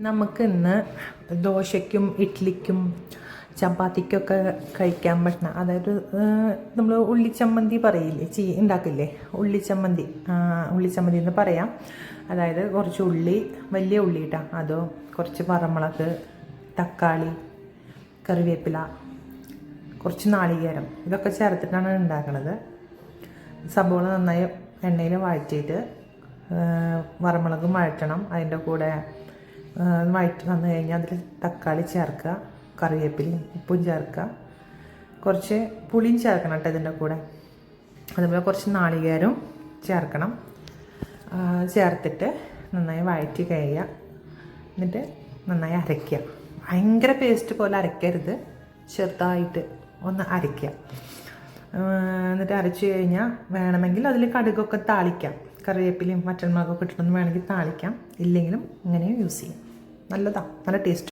നമുക്ക് ഇന്ന് ദോശയ്ക്കും ഇഡ്ഡലിക്കും ചപ്പാത്തിക്കൊക്കെ കഴിക്കാൻ പറ്റുന്ന, അതായത് നമ്മൾ ഉള്ളിച്ചമ്മന്തി പറയില്ലേ, ഉണ്ടാക്കില്ലേ, ഉള്ളിച്ചമ്മന്തി എന്ന് പറയാം. അതായത് കുറച്ച് ഉള്ളി, വലിയ ഉള്ളി ഇട്ടാ അതോ കുറച്ച് പറമുളക്, തക്കാളി, കറിവേപ്പില, കുറച്ച് നാളികേരം, ഇതൊക്കെ ചേർത്തിട്ടാണ് ഉണ്ടാക്കുന്നത്. സബോള നന്നായി എണ്ണയിൽ വഴറ്റിയിട്ട് വറമുളക് വഴറ്റണം. അതിൻ്റെ കൂടെ വഴറ്റി വന്നു കഴിഞ്ഞാൽ അതിൽ തക്കാളി ചേർക്കുക, കറിവേപ്പിലയും ഉപ്പും ചേർക്കുക, കുറച്ച് പുളിയും ചേർക്കണം കേട്ടോ ഇതിൻ്റെ കൂടെ. അതുപോലെ കുറച്ച് നാളികേരവും ചേർക്കണം. ചേർത്തിട്ട് നന്നായി വഴറ്റി കഴിയുക. എന്നിട്ട് നന്നായി അരയ്ക്കുക. ഭയങ്കര പേസ്റ്റ് പോലെ അരയ്ക്കരുത്, ചെറുതായിട്ട് ഒന്ന് അരയ്ക്കുക. എന്നിട്ട് അരച്ച് കഴിഞ്ഞാൽ വേണമെങ്കിൽ അതിൽ കടുകൊക്കെ താളിക്കാം, കറിവേപ്പിലയും വറ്റൽമുളകൊക്കെ ഇട്ടിട്ടൊന്നും വേണമെങ്കിൽ താളിക്കാം. ഇല്ലെങ്കിലും ഇങ്ങനെയും യൂസ് ചെയ്യാം. നല്ലതാണ്, നല്ല ടേസ്റ്റ്.